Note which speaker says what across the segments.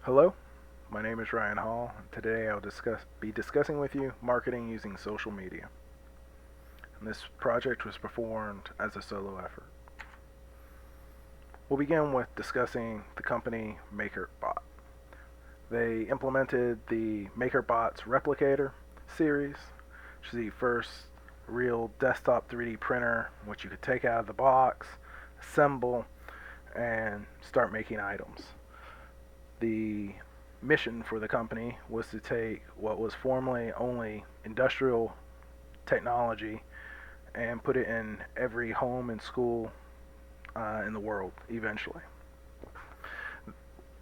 Speaker 1: Hello, my name is Ryan Hall. Today I'll be discussing with you marketing using social media. And this project was performed as a solo effort. We'll begin with discussing the company MakerBot. They implemented the MakerBot's Replicator series, which is the first real desktop 3D printer which you could take out of the box, assemble, and start making items. The mission for the company was to take what was formerly only industrial technology and put it in every home and school in the world eventually.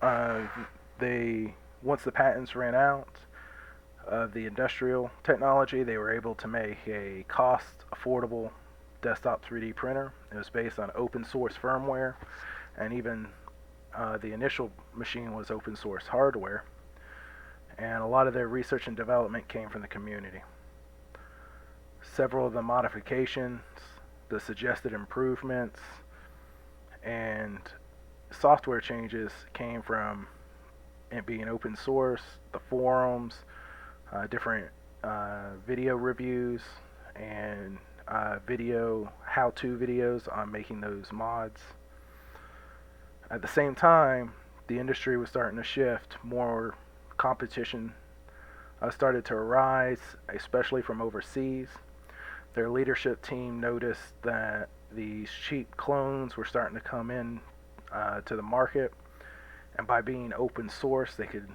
Speaker 1: Uh, they Once the patents ran out of the industrial technology, they were able to make a cost affordable desktop 3D printer. It was based on open source firmware, and even the initial machine was open source hardware, and a lot of their research and development came from the community. Several of the modifications, the suggested improvements, and software changes came from it being open source, the forums, different video reviews, and video how-to videos on making those mods. At the same time, the industry was starting to shift. More competition started to arise, especially from overseas. Their leadership team noticed that these cheap clones were starting to come in to the market, and by being open source, they could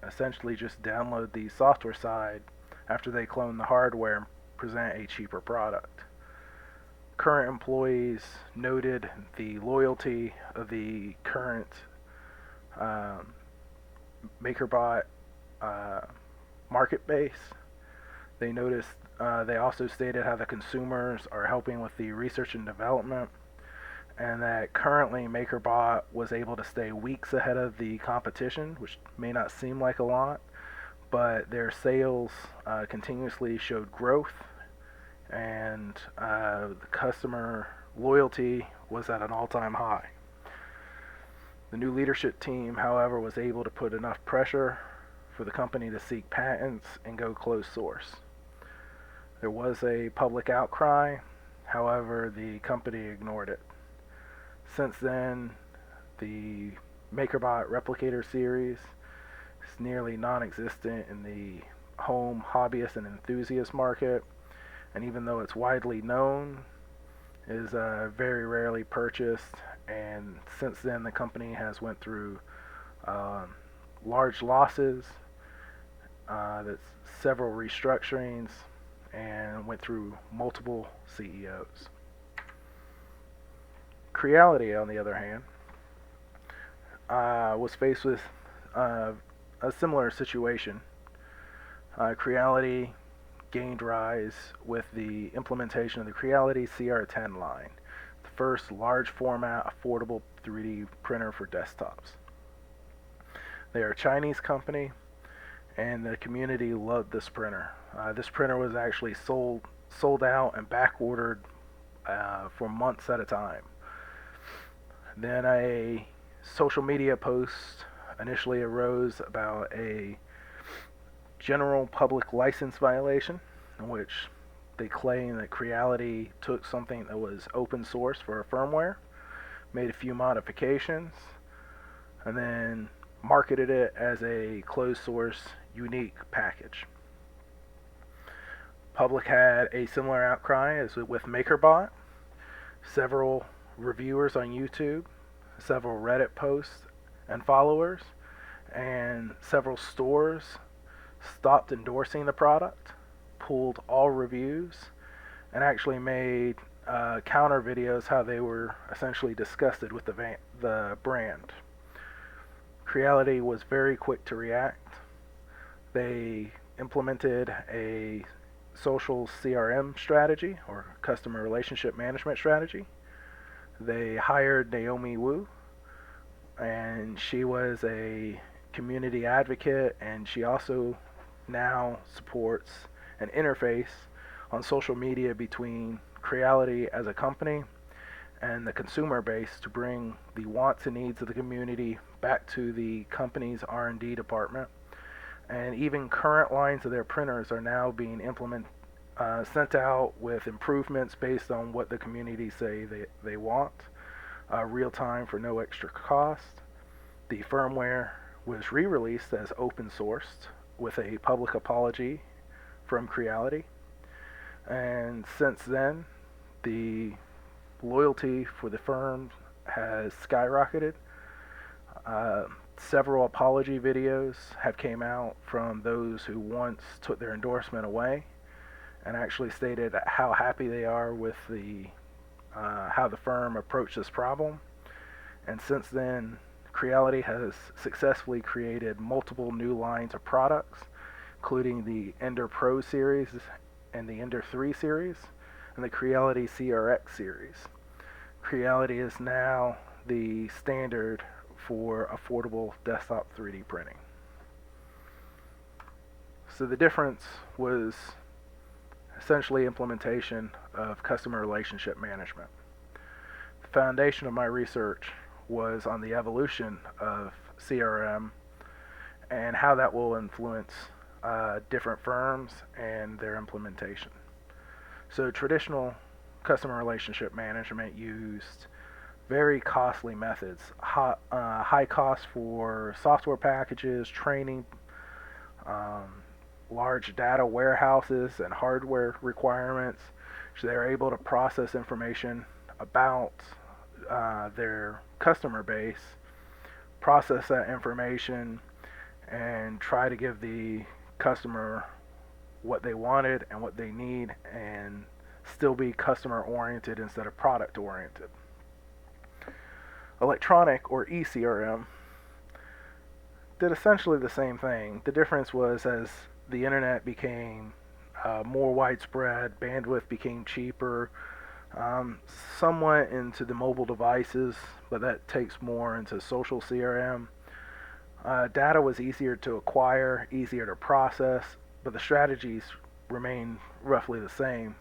Speaker 1: essentially just download the software side after they clone the hardware and present a cheaper product. Current employees noted the loyalty of the current MakerBot market base. They also stated how the consumers are helping with the research and development, and that currently MakerBot was able to stay weeks ahead of the competition, which may not seem like a lot, but their sales continuously showed growth, and the customer loyalty was at an all-time high. The new leadership team, however, was able to put enough pressure for the company to seek patents and go closed source. There was a public outcry, however, the company ignored it. Since then, the MakerBot Replicator series is nearly non-existent in the home hobbyist and enthusiast market, and even though it's widely known, is very rarely purchased. And since then, the company has went through large losses, that's several restructurings, and went through multiple CEOs. Creality, on the other hand, was faced with a similar situation. Creality gained rise with the implementation of the Creality CR10 line, the first large format affordable 3D printer for desktops. They are a Chinese company, and the community loved this printer. This printer was actually sold out and back ordered for months at a time. Then a social media post initially arose about a general public license violation, in which they claim that Creality took something that was open source for a firmware, made a few modifications, and then marketed it as a closed source unique package. Public had a similar outcry as with MakerBot. Several reviewers on YouTube, several Reddit posts and followers, and several stores stopped endorsing the product, pulled all reviews, and actually made counter videos how they were essentially disgusted with the brand. Creality was very quick to react. They implemented a social CRM strategy, or customer relationship management strategy. They hired Naomi Wu, and she was a community advocate, and she also now supports an interface on social media between Creality as a company and the consumer base to bring the wants and needs of the community back to the company's R&D department. And even current lines of their printers are now being sent out with improvements based on what the community say they want, real time for no extra cost. The firmware was re-released as open sourced with a public apology from Creality. And since then, the loyalty for the firm has skyrocketed. Several apology videos have came out from those who once took their endorsement away and actually stated how happy they are with how the firm approached this problem. And since then, Creality has successfully created multiple new lines of products, including the Ender Pro series and the Ender 3 series, and the Creality CRX series. Creality is now the standard for affordable desktop 3D printing. So the difference was essentially implementation of customer relationship management. The foundation of my research was on the evolution of CRM and how that will influence different firms and their implementation. So traditional customer relationship management used very costly methods, high cost for software packages, training, large data warehouses and hardware requirements. So they're able to process information about their customer base, process that information, and try to give the customer what they wanted and what they need, and still be customer oriented instead of product oriented. Electronic or e-CRM did essentially the same thing. The difference was as the internet became more widespread, bandwidth became cheaper, somewhat into the mobile devices, but that takes more into social CRM. Data was easier to acquire, easier to process, but the strategies remain roughly the same.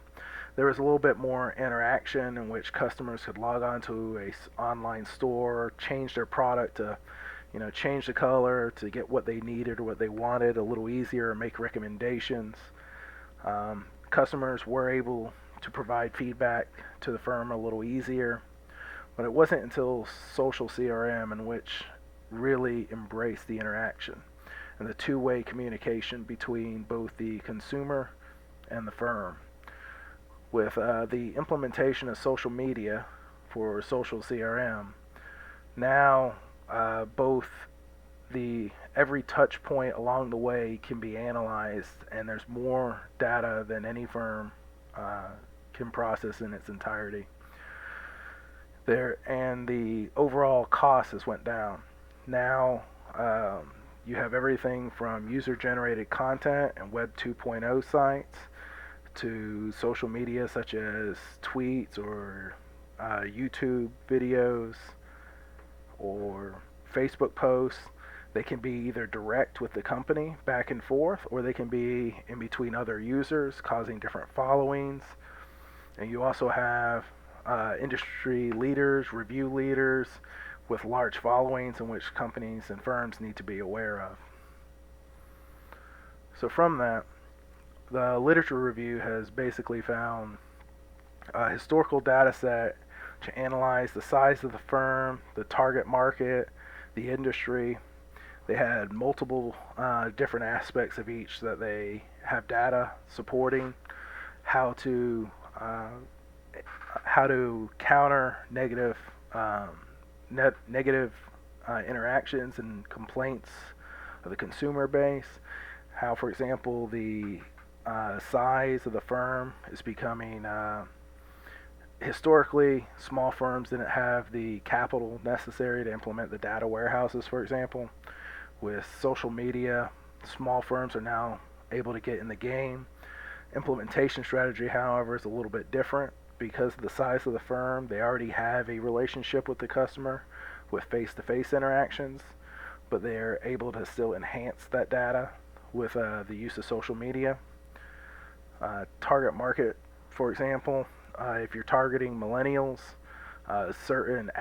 Speaker 1: There was a little bit more interaction in which customers could log on to an online store, change their product to, change the color to get what they needed or what they wanted a little easier, make recommendations. Customers were able to provide feedback to the firm a little easier, but it wasn't until social CRM in which really embraced the interaction and the two-way communication between both the consumer and the firm. With the implementation of social media for social CRM, now both every touch point along the way can be analyzed, and there's more data than any firm can process in its entirety. And the overall cost has went down. Now you have everything from user-generated content and Web 2.0 sites to social media such as tweets or YouTube videos or Facebook posts. They can be either direct with the company back and forth, or they can be in between other users causing different followings. And you also have industry leaders, review leaders with large followings in which companies and firms need to be aware of. So from that, the literature review has basically found a historical data set to analyze the size of the firm, the target market, the industry. They had multiple different aspects of each that they have data supporting, how to counter negative interactions and complaints of the consumer base, how, for example, the size of the firm is becoming historically, small firms didn't have the capital necessary to implement the data warehouses, for example. With social media, small firms are now able to get in the game. Implementation strategy, however, is a little bit different. Because of the size of the firm, they already have a relationship with the customer with face-to-face interactions, but they're able to still enhance that data with the use of social media. Target market, for example, if you're targeting millennials, Certain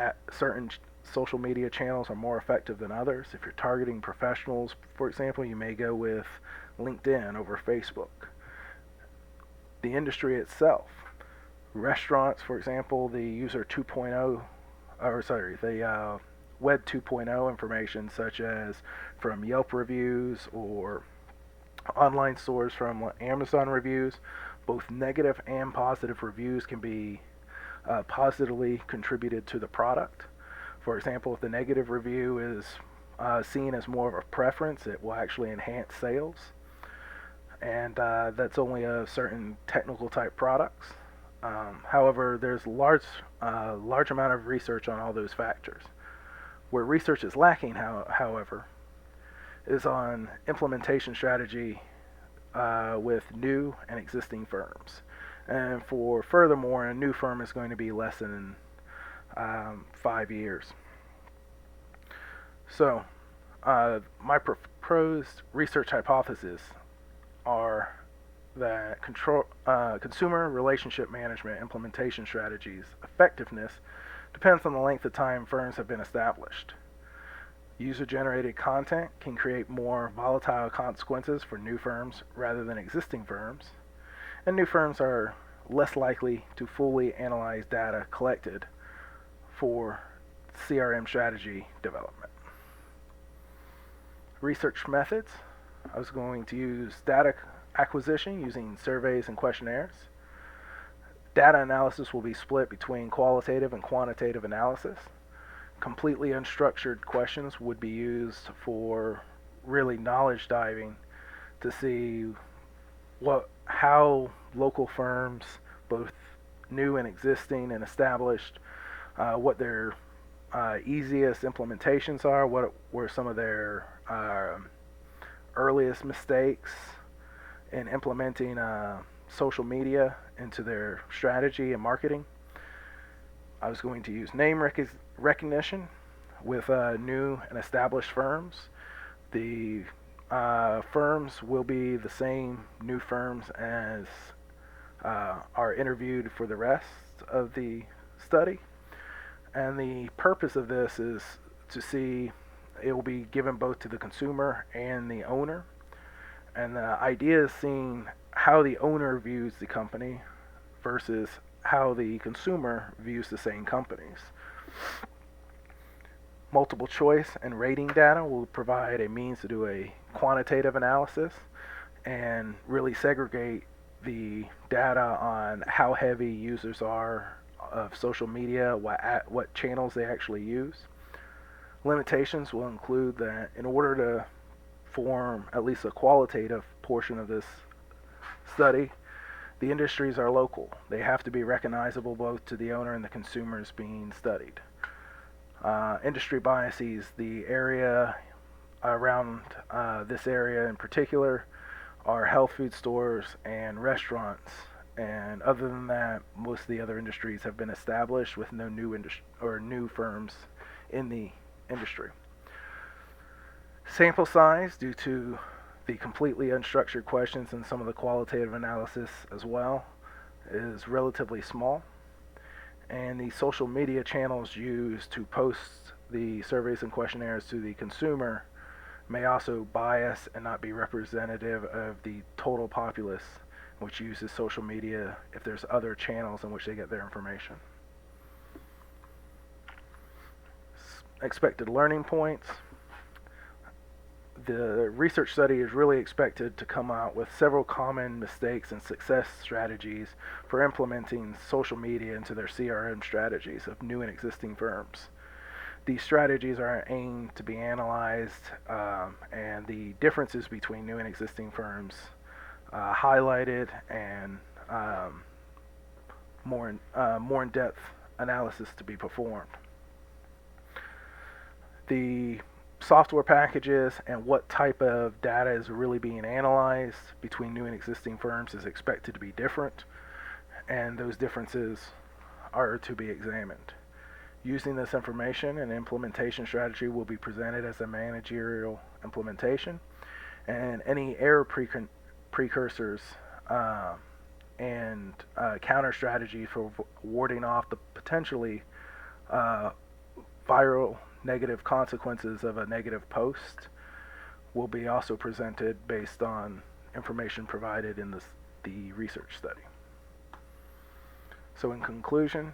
Speaker 1: social media channels are more effective than others. If you're targeting professionals, for example, you may go with LinkedIn over Facebook. The industry itself, restaurants, for example, the user 2.0, the Web 2.0 information, such as from Yelp reviews or online stores from Amazon reviews, both negative and positive reviews can be positively contributed to the product. For example, if the negative review is seen as more of a preference, it will actually enhance sales. And that's only of certain technical type products. However, there's large amount of research on all those factors. Where research is lacking, however, is on implementation strategy with new and existing firms. And furthermore, a new firm is going to be less than 5 years. So, my proposed research hypotheses are that consumer relationship management implementation strategies effectiveness depends on the length of time firms have been established. User-generated content can create more volatile consequences for new firms rather than existing firms, and new firms are less likely to fully analyze data collected for CRM strategy development. Research methods. I was going to use data acquisition using surveys and questionnaires. Data analysis will be split between qualitative and quantitative analysis. Completely unstructured questions would be used for really knowledge diving to see how local firms, both new and existing and established, what their easiest implementations are, what were some of their earliest mistakes in implementing social media into their strategy and marketing. I was going to use name recognition with new and established firms. The firms will be the same new firms as are interviewed for the rest of the study. And the purpose of this is to see, it will be given both to the consumer and the owner. And the idea is seeing how the owner views the company versus how the consumer views the same companies. Multiple choice and rating data will provide a means to do a quantitative analysis and really segregate the data on how heavy users are of social media, what channels they actually use. Limitations will include that in order to form at least a qualitative portion of this study, the industries are local. They have to be recognizable both to the owner and the consumers being studied. Industry biases, the area around this area in particular are health food stores and restaurants. And other than that, most of the other industries have been established with no new firms in the industry. Sample size, due to the completely unstructured questions and some of the qualitative analysis as well, is relatively small. And the social media channels used to post the surveys and questionnaires to the consumer may also bias and not be representative of the total populace which uses social media if there's other channels in which they get their information. Expected learning points. The research study is really expected to come out with several common mistakes and success strategies for implementing social media into their CRM strategies of new and existing firms. These strategies are aimed to be analyzed and the differences between new and existing firms highlighted and more in-depth analysis to be performed. The software packages and what type of data is really being analyzed between new and existing firms is expected to be different, and those differences are to be examined. Using this information, an implementation strategy will be presented as a managerial implementation, and any error precursors and counter strategy for warding off the potentially uh, viral negative consequences of a negative post will be also presented based on information provided in the research study. So in conclusion,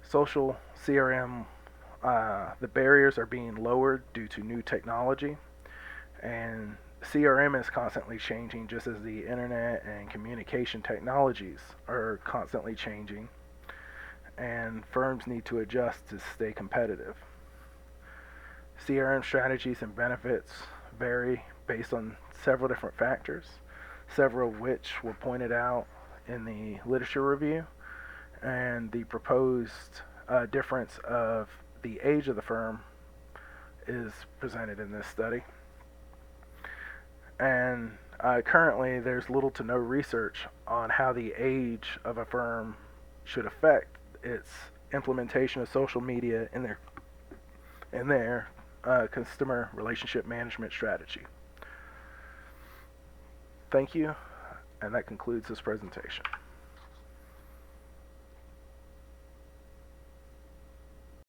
Speaker 1: social CRM, the barriers are being lowered due to new technology, and CRM is constantly changing just as the internet and communication technologies are constantly changing, and firms need to adjust to stay competitive. CRM strategies and benefits vary based on several different factors, several of which were pointed out in the literature review, and the proposed difference of the age of the firm is presented in this study. And currently there's little to no research on how the age of a firm should affect its implementation of social media in their customer relationship management strategy. Thank you, and that concludes this presentation.